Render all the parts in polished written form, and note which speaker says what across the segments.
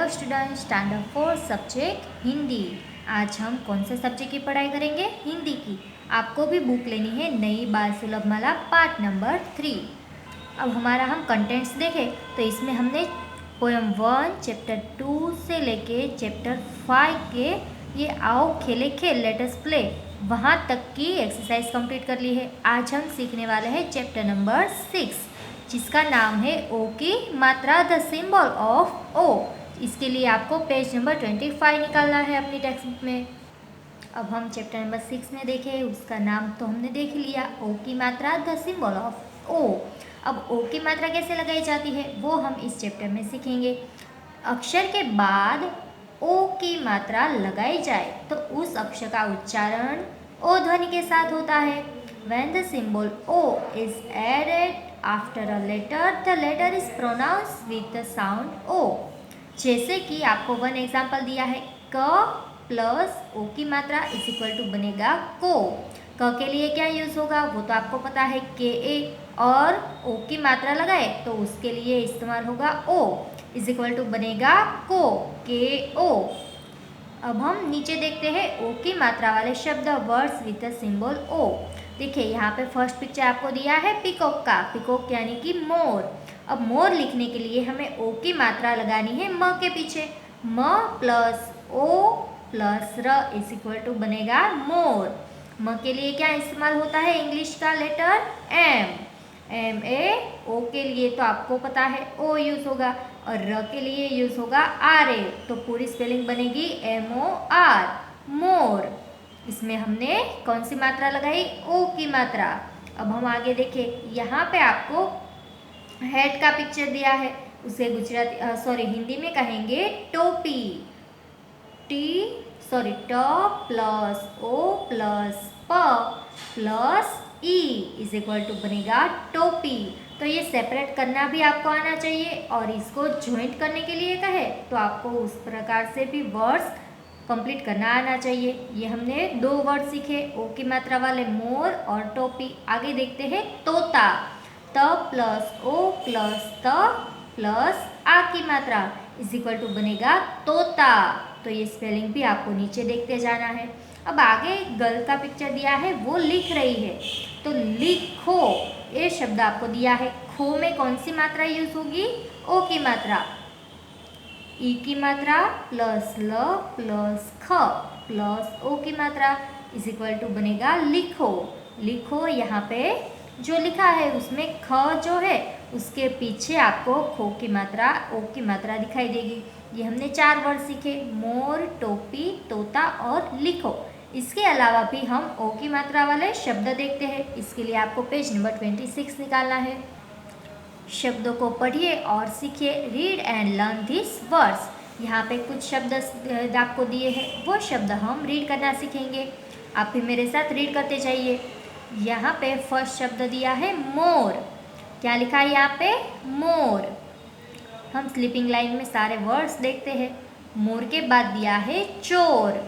Speaker 1: Hello student, standard 4 subject Hindi. आज हम कौन से सब्जेक्ट की पढ़ाई करेंगे? हिंदी की। आपको भी बुक लेनी है नई बाल सुलभ माला पार्ट नंबर 3। अब हमारा हम कंटेंट्स देखें तो इसमें हमने पोएम 1 चैप्टर 2 से लेके चैप्टर 5 के ये आओ खेले खेल लेट अस प्ले वहाँ तक की एक्सरसाइज कंप्लीट कर ली है। आज हम सीखने वाले हैं चैप्टर नंबर 6 जिसका नाम है ओ की मात्रा, द सिंबल ऑफ ओ। इसके लिए आपको पेज नंबर 25 निकालना है अपनी टेक्स्ट बुक में। अब हम चैप्टर नंबर 6 में देखें, उसका नाम तो हमने देख लिया, ओ की मात्रा, द सिंबल ऑफ ओ। अब ओ की मात्रा कैसे लगाई जाती है वो हम इस चैप्टर में सीखेंगे। अक्षर के बाद ओ की मात्रा लगाई जाए तो उस अक्षर का उच्चारण ओ ध्वनि के साथ होता है। When the symbol O is added after a letter, the letter is pronounced with the sound O। जैसे कि आपको वन एग्जाम्पल दिया है, क प्लस ओ की मात्रा इज इक्वल टू बनेगा को। क के लिए क्या यूज होगा वो तो आपको पता है, के ए, और ओ की मात्रा लगाए तो उसके लिए इस्तेमाल होगा ओ इज इक्वल टू बनेगा को, के ओ। अब हम नीचे देखते हैं ओ की मात्रा वाले शब्द, वर्ड्स विद द सिंबल ओ। देखिए यहाँ पे फर्स्ट पिक्चर आपको दिया है पिकॉक का, पिकॉक यानी कि मोर। अब मोर लिखने के लिए हमें ओ की मात्रा लगानी है म के पीछे। म प्लस ओ प्लस र इज इक्वल टू बनेगा मोर। म के लिए क्या इस्तेमाल होता है? इंग्लिश का लेटर एम। एम ए, ओ के लिए तो आपको पता है ओ यूज होगा, और र के लिए यूज होगा आर ए। तो पूरी स्पेलिंग बनेगी एम ओ आर, मोर। इसमें हमने कौन सी मात्रा लगाई? ओ की मात्रा। अब हम आगे देखें, यहाँ पे आपको हेड का पिक्चर दिया है, उसे हिंदी में कहेंगे टोपी। ट प्लस ओ प्लस प प्लस ई इज इक्वल टू बनेगा टोपी। तो ये सेपरेट करना भी आपको आना चाहिए, और इसको ज्वाइंट करने के लिए कहे तो आपको उस प्रकार से भी वर्ड्स कंप्लीट करना आना चाहिए। ये हमने दो वर्ड सीखे, ओ की मात्रा वाले मोर और टोपी। आगे देखते हैं तोता। त प्लस ओ प्लस त प्लस आ की मात्रा इज इक्वल टू बनेगा तोता। तो ये स्पेलिंग भी आपको नीचे देखते जाना है। अब आगे गर्ल का पिक्चर दिया है, वो लिख रही है, तो लिखो ये शब्द आपको दिया है। खो में कौन सी मात्रा यूज होगी? ओ की मात्रा। ई की मात्रा प्लस ल प्लस ख प्लस ओ की मात्रा इज इक्वल टू बनेगा लिखो। लिखो यहाँ पे जो लिखा है उसमें ख जो है उसके पीछे आपको खो की मात्रा, ओ की मात्रा दिखाई देगी। ये हमने 4 वर्ड सीखे, मोर, टोपी, तोता और लिखो। इसके अलावा भी हम ओ की मात्रा वाले शब्द देखते हैं। इसके लिए आपको पेज नंबर 26 निकालना है। शब्दों को पढ़िए और सीखिए। Read and learn this words. यहाँ पे कुछ शब्द आपको दिए हैं, वो शब्द हम रीड करना सीखेंगे। आप भी मेरे साथ रीड करते जाइए। यहाँ पे फर्स्ट शब्द दिया है मोर। क्या लिखा है यहाँ पे? मोर। हम स्लीपिंग लाइन में सारे वर्ड्स देखते हैं। मोर के बाद दिया है चोर,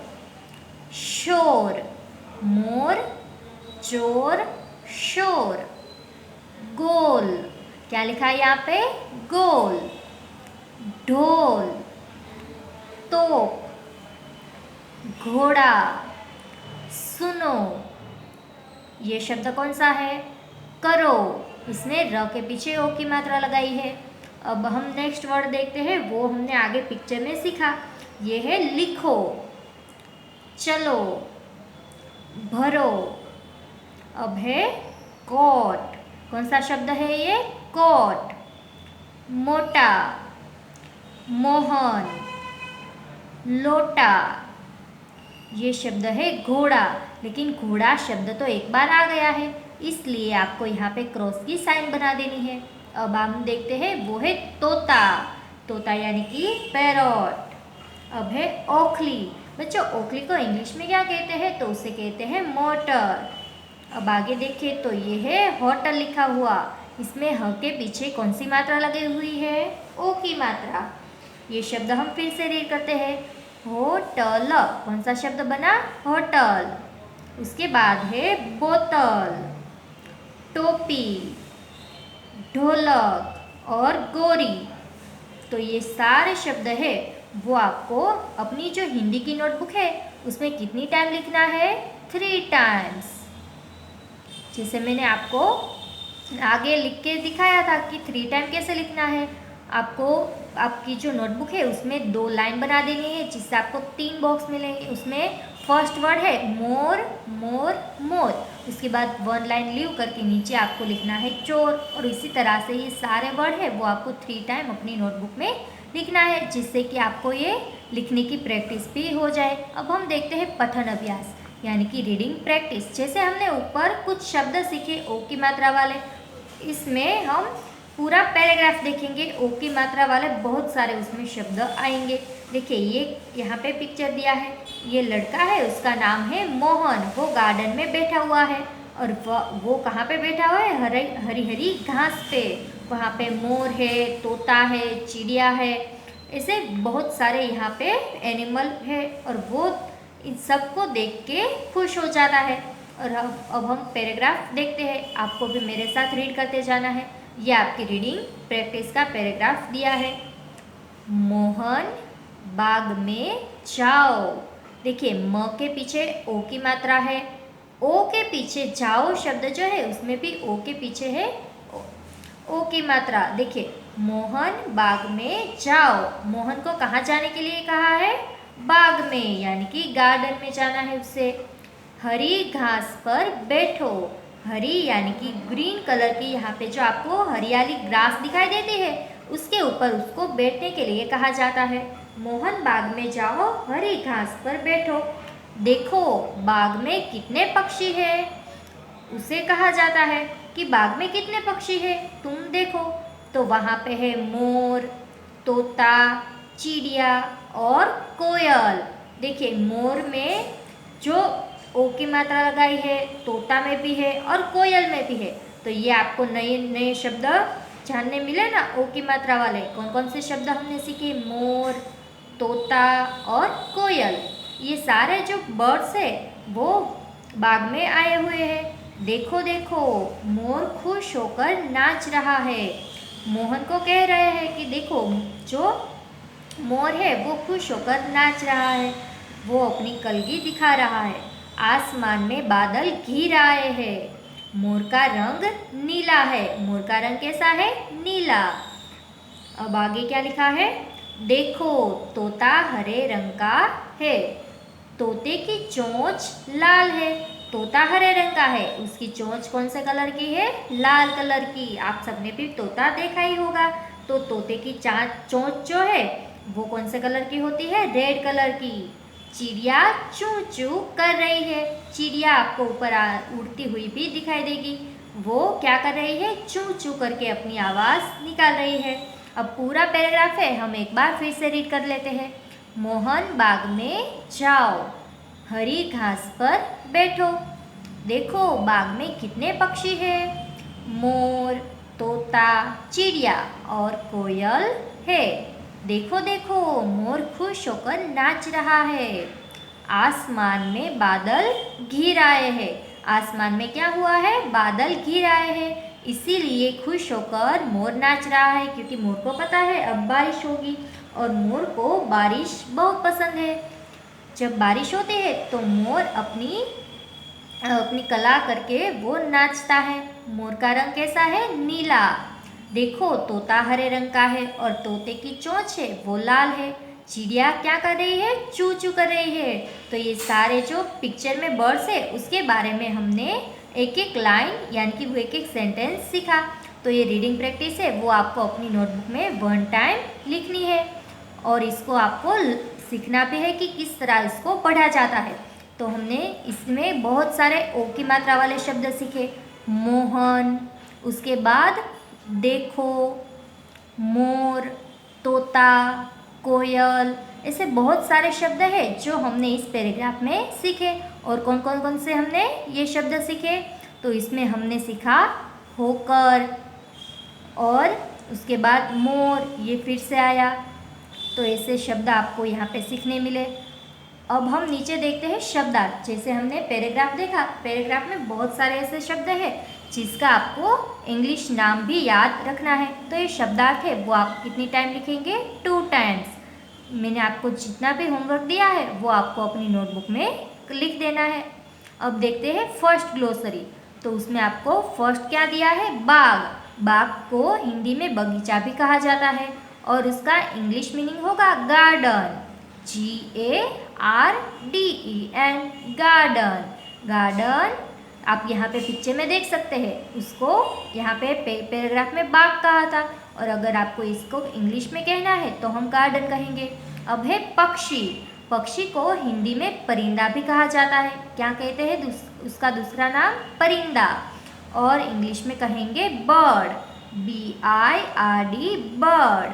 Speaker 1: शोर। मोर, चोर, शोर। गोल। क्या लिखा है यहाँ पे? गोल। ढोल, तोप, घोड़ा, सुनो। ये शब्द कौन सा है? करो। इसमें र के पीछे ओ की मात्रा लगाई है। अब हम नेक्स्ट वर्ड देखते हैं, वो हमने आगे पिक्चर में सीखा। ये है लिखो, चलो, भरो। अब है कोट। कौन सा शब्द है ये? कोट। मोटा, मोहन, लोटा। ये शब्द है घोड़ा, लेकिन घोड़ा शब्द तो एक बार आ गया है, इसलिए आपको यहाँ पे क्रॉस की साइन बना देनी है। अब हम देखते हैं, वो है तोता। तोता यानी कि पैरॉट। अब है ओखली। बच्चों, ओखली को इंग्लिश में क्या कहते हैं? तो उसे कहते हैं मोटर। अब आगे देखें तो ये है होटल लिखा हुआ। इसमें ह के पीछे कौन सी मात्रा लगी हुई है? ओ की मात्रा। ये शब्द हम फिर से रीड करते हैं। होटल। कौन सा शब्द बना? होटल। उसके बाद है बोतल, टोपी, ढोलक और गोरी। तो ये सारे शब्द है वो आपको अपनी जो हिंदी की नोटबुक है उसमें कितनी टाइम लिखना है, 3 टाइम्स। जैसे मैंने आपको आगे लिख के दिखाया था कि 3 टाइम कैसे लिखना है। आपको आपकी जो नोटबुक है उसमें 2 लाइन बना देनी है, जिससे आपको 3 बॉक्स मिलेंगे। उसमें फर्स्ट वर्ड है मोर मोर मोर, उसके बाद 1 लाइन लीव करके नीचे आपको लिखना है चोर, और इसी तरह से ये सारे वर्ड है वो आपको 3 टाइम अपनी नोटबुक में लिखना है, जिससे कि आपको ये लिखने की प्रैक्टिस भी हो जाए। अब हम देखते हैं पठन अभ्यास यानी कि रीडिंग प्रैक्टिस। जैसे हमने ऊपर कुछ शब्द सीखे ओ की मात्रा वाले, इसमें हम पूरा पैराग्राफ देखेंगे। ओ की मात्रा वाले बहुत सारे उसमें शब्द आएंगे। देखिए ये यहाँ पे पिक्चर दिया है, ये लड़का है उसका नाम है मोहन, वो गार्डन में बैठा हुआ है। और वो कहाँ पे बैठा हुआ है, हरी हरी घास पे। वहाँ पे मोर है, तोता है, चिड़िया है, ऐसे बहुत सारे यहाँ पे एनिमल है, और वो इन सबको देख के खुश हो जाता है। और अब हम पैराग्राफ देखते हैं, आपको भी मेरे साथ रीड करते जाना है। ये आपकी रीडिंग प्रैक्टिस का पैराग्राफ दिया है। मोहन बाग में जाओ। देखिए म के पीछे ओ की मात्रा है, ओ के पीछे जाओ शब्द जो है उसमें भी ओ के पीछे है ओ की मात्रा। देखिए मोहन बाग में जाओ, मोहन को कहाँ जाने के लिए कहा है, बाग में, यानी कि गार्डन में जाना है उसे। हरी घास पर बैठो, हरी यानी कि ग्रीन कलर की यहाँ पे जो आपको हरियाली ग्रास दिखाई देती है उसके ऊपर उसको बैठने के लिए कहा जाता है। मोहन बाग में जाओ, हरी घास पर बैठो। देखो बाग में कितने पक्षी हैं, उसे कहा जाता है कि बाग में कितने पक्षी हैं तुम देखो। तो वहाँ पे है मोर, तोता, चिड़िया और कोयल। देखिए मोर में जो ओ की मात्रा लगाई है, तोता में भी है और कोयल में भी है। तो ये आपको नए नए शब्द जानने मिले ना ओ की मात्रा वाले। कौन कौन से शब्द हमने सीखे, मोर, तोता और कोयल। ये सारे जो बर्ड्स है वो बाग में आए हुए हैं। देखो देखो मोर खुश होकर नाच रहा है। मोहन को कह रहे हैं कि देखो जो मोर है वो खुश होकर नाच रहा है, वो अपनी कलगी दिखा रहा है। आसमान में बादल घिर आए हैं। मोर का रंग नीला है, मोर का रंग कैसा है, नीला। अब आगे क्या लिखा है, देखो तोता हरे रंग का है। तोते की चोंच लाल है, तोता हरे रंग का है, उसकी चोंच कौन से कलर की है, लाल कलर की। आप सबने भी तोता देखा ही होगा। तो तोते की चोंच जो है वो कौन से कलर की होती है, रेड कलर की। चिड़िया चू चू कर रही है, चिड़िया आपको ऊपर उड़ती हुई भी दिखाई देगी। वो क्या कर रही है, चू चू करके अपनी आवाज़ निकाल रही है। अब पूरा पैराग्राफ है, हम एक बार फिर से रीड कर लेते हैं। मोहन बाग में जाओ, हरी घास पर बैठो। देखो बाग में कितने पक्षी हैं, मोर, तोता, चिड़िया और कोयल है। देखो देखो मोर खुश होकर नाच रहा है। आसमान में बादल घिर आए हैं, आसमान में क्या हुआ है, बादल घिर आए हैं, इसीलिए खुश होकर मोर नाच रहा है, क्योंकि मोर को पता है अब बारिश होगी और मोर को बारिश बहुत पसंद है। जब बारिश होती है तो मोर अपनी कला करके वो नाचता है। मोर का रंग कैसा है, नीला। देखो तोता हरे रंग का है और तोते की चोंच है वो लाल है। चिड़िया क्या कर रही है, चू चू कर रही है। तो ये सारे जो पिक्चर में बर्ड्स है उसके बारे में हमने एक एक लाइन यानी कि वो एक एक सेंटेंस सीखा। तो ये रीडिंग प्रैक्टिस है वो आपको अपनी नोटबुक में 1 टाइम लिखनी है, और इसको आपको सीखना भी है कि किस तरह इसको पढ़ा जाता है। तो हमने इसमें बहुत सारे ओ की मात्रा वाले शब्द सीखे, मोहन, उसके बाद देखो, मोर, तोता, कोयल, ऐसे बहुत सारे शब्द हैं जो हमने इस पैराग्राफ में सीखे। और कौन कौन कौन से हमने ये शब्द सीखे, तो इसमें हमने सीखा होकर, और उसके बाद मोर, ये फिर से आया। तो ऐसे शब्द आपको यहाँ पे सीखने मिले। अब हम नीचे देखते हैं शब्दार्थ। जैसे हमने पैराग्राफ देखा, पैराग्राफ में बहुत सारे ऐसे शब्द हैं जिसका आपको इंग्लिश नाम भी याद रखना है। तो ये शब्दार्थ है वो आप कितनी टाइम लिखेंगे, 2 टाइम्स। मैंने आपको जितना भी होमवर्क दिया है वो आपको अपनी नोटबुक में लिख देना है। अब देखते हैं फर्स्ट ग्लोसरी। तो उसमें आपको फर्स्ट क्या दिया है, बाग। बाग को हिंदी में बगीचा भी कहा जाता है और उसका इंग्लिश मीनिंग होगा गार्डन, GARDEN, गार्डन। गार्डन आप यहाँ पे पिक्चर में देख सकते हैं, उसको यहाँ पे पैराग्राफ में बाग कहा था और अगर आपको इसको इंग्लिश में कहना है तो हम गार्डन कहेंगे। अब है पक्षी। पक्षी को हिंदी में परिंदा भी कहा जाता है। क्या कहते हैं उसका दूसरा नाम, परिंदा। और इंग्लिश में कहेंगे बर्ड, BIRD, बर्ड।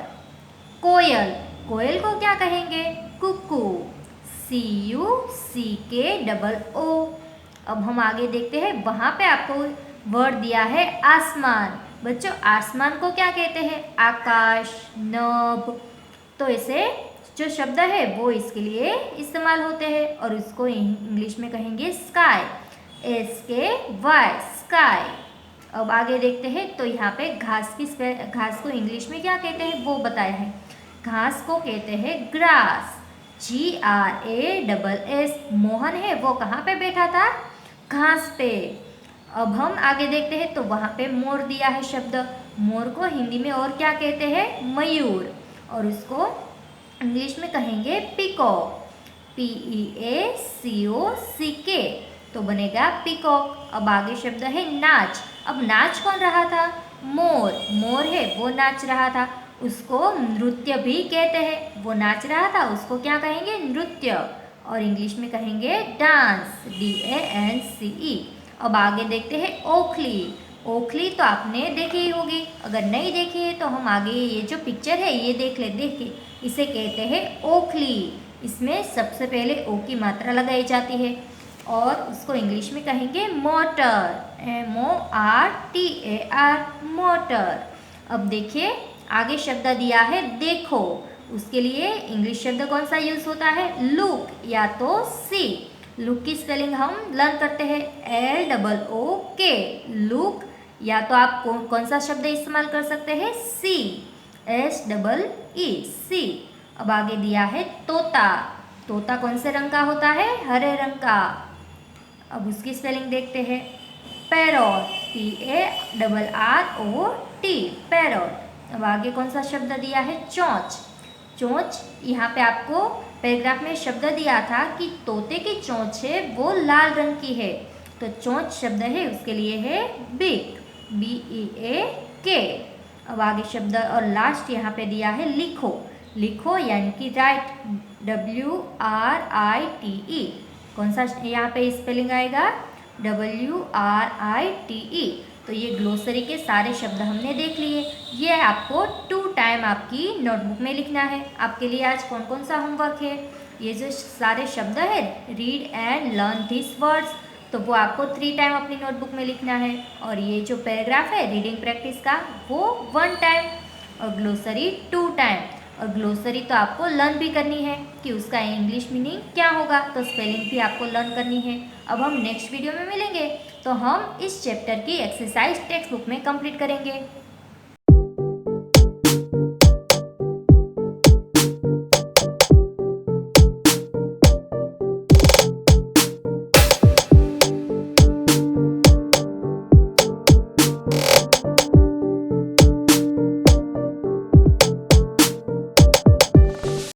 Speaker 1: कोयल, कोयल को क्या कहेंगे, कुकू, CUCKOO। अब हम आगे देखते हैं, वहाँ पे आपको वर्ड दिया है आसमान। बच्चों आसमान को क्या कहते हैं, आकाश, नभ। तो ऐसे जो शब्द है वो इसके लिए इस्तेमाल होते हैं और उसको इंग्लिश में कहेंगे स्काई, SKY, स्काई। अब आगे देखते हैं, तो यहाँ पे घास को इंग्लिश में क्या कहते हैं वो बताया है। घास को कहते हैं ग्रास, GRASS। मोहन है वो कहाँ पे बैठा था, घास पे। अब हम आगे देखते हैं, तो वहाँ पे मोर दिया है शब्द। मोर को हिंदी में और क्या कहते हैं, मयूर, और उसको इंग्लिश में कहेंगे पीकॉक, PEACOCK। तो बनेगा पीकॉक। अब आगे शब्द है नाच। अब नाच कौन रहा था, मोर। मोर है वो नाच रहा था, उसको नृत्य भी कहते हैं। वो नाच रहा था उसको क्या कहेंगे, नृत्य, और इंग्लिश में कहेंगे डांस, DANCE। अब आगे देखते हैं ओखली। ओखली तो आपने देखी ही होगी, अगर नहीं देखी है तो हम आगे ये जो पिक्चर है ये देखिए, इसे कहते हैं ओखली। इसमें सबसे पहले ओ की मात्रा लगाई जाती है और उसको इंग्लिश में कहेंगे मोटर, MORTAR, मोटर। अब देखिए आगे शब्द दिया है देखो। उसके लिए इंग्लिश शब्द कौन सा यूज होता है, लुक या तो सी। लुक की स्पेलिंग हम लर्न करते हैं, LOOK, लुक। या तो आप कौन सा शब्द इस्तेमाल कर सकते हैं, SEE। अब आगे दिया है तोता। तोता कौन से रंग का होता है, हरे रंग का। अब उसकी स्पेलिंग देखते हैं, पैरोट, PARROT, पैरोट। अब आगे कौन सा शब्द दिया है, चोंच। चोंच, यहाँ पे आपको पैराग्राफ में शब्द दिया था कि तोते की चोंच है वो लाल रंग की है, तो चोंच शब्द है उसके लिए है बिक, BEAK। अब आगे शब्द और लास्ट यहाँ पे दिया है लिखो। लिखो यानी कि राइट, WRITE। कौन सा यहाँ पे स्पेलिंग आएगा, WRITE। तो ये ग्लोसरी के सारे शब्द हमने देख लिए। ये आपको 2 टाइम आपकी नोटबुक में लिखना है। आपके लिए आज कौन कौन सा होमवर्क है, ये जो सारे शब्द है, read and learn this words, तो वो आपको 3 टाइम अपनी नोटबुक में लिखना है। और ये जो पैराग्राफ है रीडिंग प्रैक्टिस का वो 1 टाइम और ग्लोसरी 2 टाइम। और ग्लोसरी तो आपको लर्न भी करनी है कि उसका इंग्लिश मीनिंग क्या होगा, तो स्पेलिंग भी आपको लर्न करनी है। अब हम नेक्स्ट वीडियो में मिलेंगे तो हम इस चैप्टर की एक्सरसाइज टेक्स्ट बुक में कंप्लीट करेंगे।